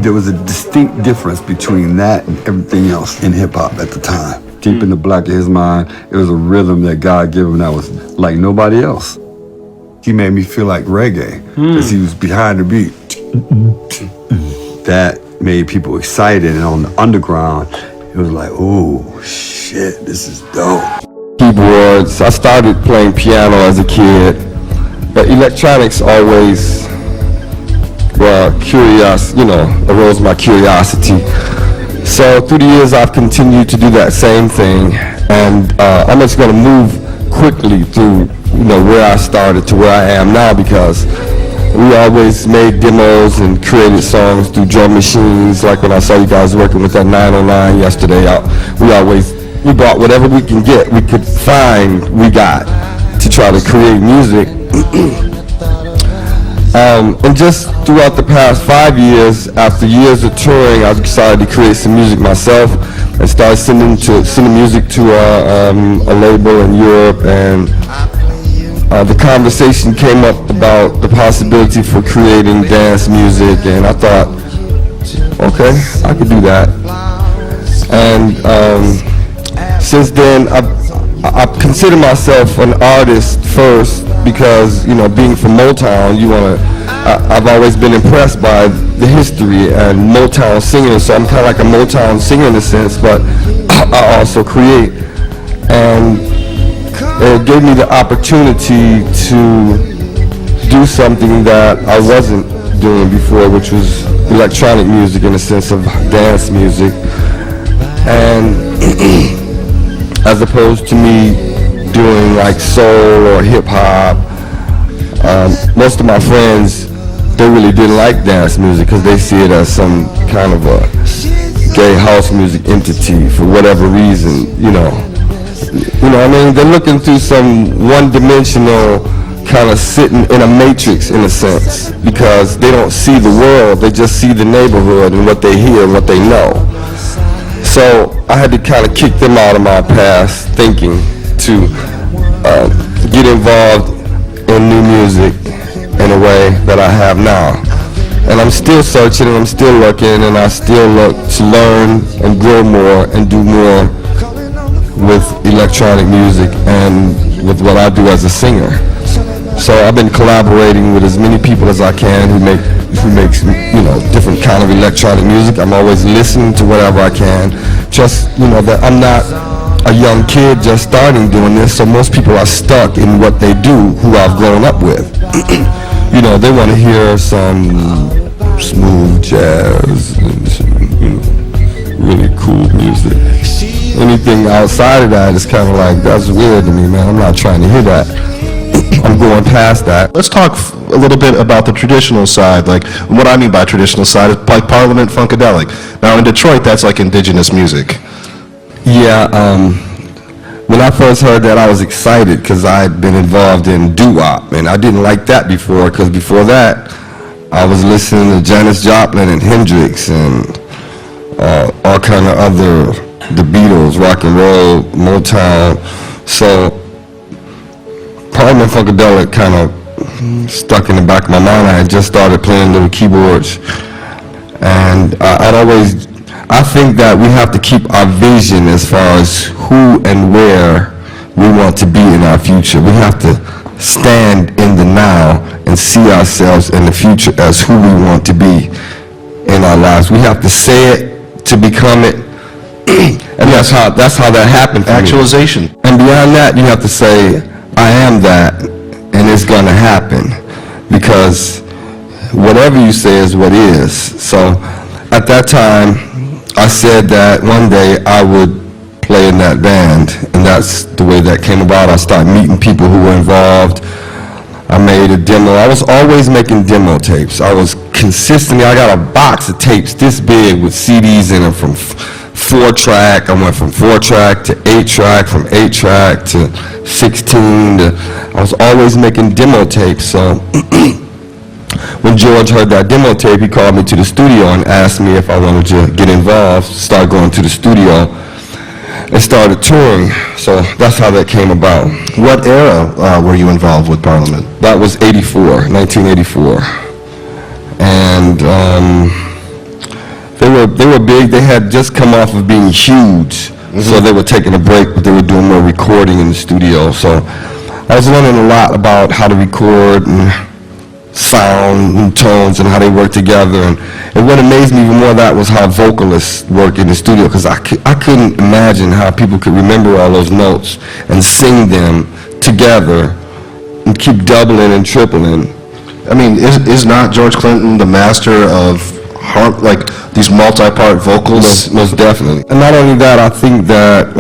There was a distinct difference between that and everything else in hip-hop at the time. Deep in the back of his mind, it was a rhythm that God gave him that was like nobody else. He made me feel like reggae, because he was behind the beat. That made people excited, and on the underground, it was like, oh, shit, this is dope. Keyboards, I started playing piano as a kid, but electronics always, arose my curiosity. So through the years, I've continued to do that same thing, and I'm just going to move quickly through, where I started to where I am now, because we always made demos and created songs through drum machines. Like when I saw you guys working with that 909 yesterday, we brought whatever we can get, we could find, we got to try to create music. And just throughout the past 5 years, after years of touring, I decided to create some music myself and started sending music to a label in Europe, and the conversation came up about the possibility for creating dance music, and I thought, okay, I could do that. And since then, I consider myself an artist first, because being from Motown, I've always been impressed by the history and Motown singing, so I'm kind of like a Motown singer in a sense, but I also create, and it gave me the opportunity to do something that I wasn't doing before, which was electronic music in the sense of dance music, and as opposed to me doing like soul or hip hop. Most of my friends, they really didn't like dance music because they see it as some kind of a gay house music entity for whatever reason, they're looking through some one-dimensional kind of sitting in a matrix in a sense, because they don't see the world, they just see the neighborhood and what they hear and what they know. So I had to kind of kick them out of my past thinking to get involved in new music in a way that I have now. And I'm still searching, and I'm still looking, and I still look to learn and grow more and do more with electronic music and with what I do as a singer. So I've been collaborating with as many people as I can who makes different kind of electronic music. I'm always listening to whatever I can. Just that I'm not a young kid just starting doing this, so most people are stuck in what they do who I've grown up with. They want to hear some smooth jazz and really cool music. Anything outside of that is kind of like, that's weird to me, man. I'm not trying to hear that. I'm going past that. Let's talk a little bit about the traditional side. Like, what I mean by traditional side is like Parliament Funkadelic. Now in Detroit, that's like indigenous music. Yeah, when I first heard that, I was excited because I had been involved in doo-wop, and I didn't like that before, because before that, I was listening to Janis Joplin and Hendrix and all kind of other, the Beatles, rock and roll, Motown. So Parliament Funkadelic kind of stuck in the back of my mind. I had just started playing little keyboards, and I think that we have to keep our vision as far as who and where we want to be in our future. We have to stand in the now and see ourselves in the future as who we want to be in our lives. We have to say it to become it, and that's how that happened for Actualization. me. And beyond that, you have to say, I am that, and it's going to happen, because whatever you say is what is. So at that time, I said that one day I would play in that band, and that's the way that came about. I started meeting people who were involved. I made a demo. I was always making demo tapes. I got a box of tapes this big with CDs in them from 4-track. I went from 4-track to 8-track, from 8-track to 16. I was always making demo tapes. So when George heard that demo tape, he called me to the studio and asked me if I wanted to get involved, start going to the studio, and started touring. So that's how that came about. What era were you involved with Parliament? That was 1984. And They were big. They had just come off of being huge, so they were taking a break, but they were doing more recording in the studio. So I was learning a lot about how to record and sound and tones and how they work together. And what amazed me even more of that was how vocalists work in the studio, because I couldn't imagine how people could remember all those notes and sing them together and keep doubling and tripling. I mean, is not George Clinton the master of like these multi-part vocals? Most definitely. And not only that, I think that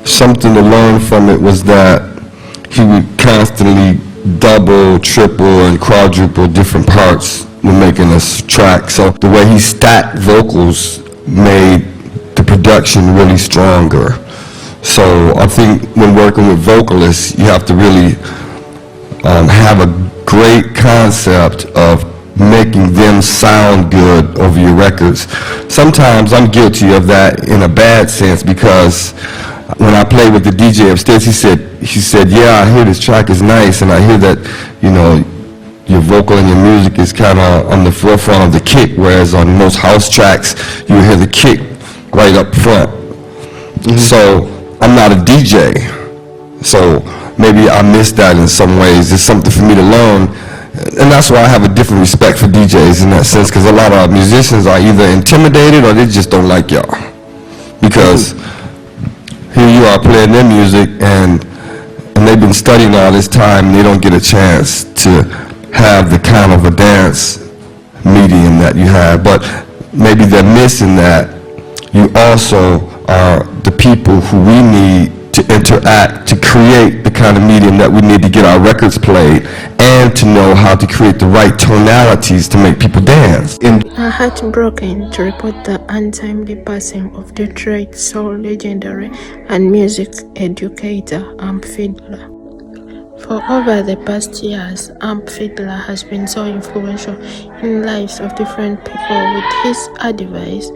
something to learn from it was that he would constantly double, triple, and quadruple different parts when making a track. So the way he stacked vocals made the production really stronger. So I think when working with vocalists, you have to really have a great concept of making them sound good over your records. Sometimes I'm guilty of that in a bad sense, because when I played with the DJ upstairs, he said, yeah, I hear this track is nice, and I hear that, you know, your vocal and your music is kind of on the forefront of the kick, whereas on most house tracks, you hear the kick right up front. So I'm not a DJ, so maybe I missed that in some ways. It's something for me to learn, and that's why I have a different respect for DJs in that sense, because a lot of musicians are either intimidated or they just don't like y'all, because here you are playing their music, and they've been studying all this time, and they don't get a chance to have the kind of a dance medium that you have. But maybe they're missing that you also are the people who we need to interact to create the kind of medium that we need to get our records played, and to know how to create the right tonalities to make people dance. Are heartbroken to report the untimely passing of Detroit soul legendary and music educator Fiddler. For over the past years, Fiddler has been so influential in lives of different people with his advice,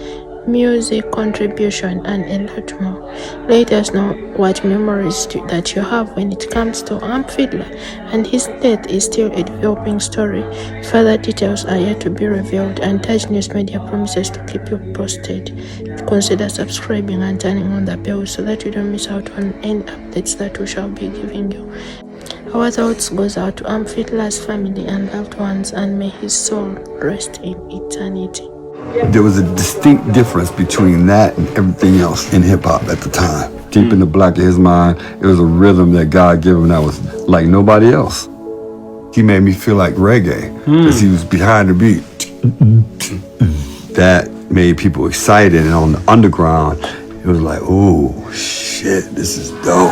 music contribution, and a lot more. Let us know what memories that you have when it comes to Fiddler, and his death is still a developing story. Further details are yet to be revealed, and Touch News Media promises to keep you posted. Consider subscribing and turning on the bell so that you don't miss out on any updates that we shall be giving you. Our thoughts goes out to Fiddler's family and loved ones, and may his soul rest in eternity. There was a distinct difference between that and everything else in hip-hop at the time. Deep in the black of his mind, it was a rhythm that God gave him that was like nobody else. He made me feel like reggae, because he was behind the beat. That made people excited, and on the underground, it was like, oh, shit, this is dope.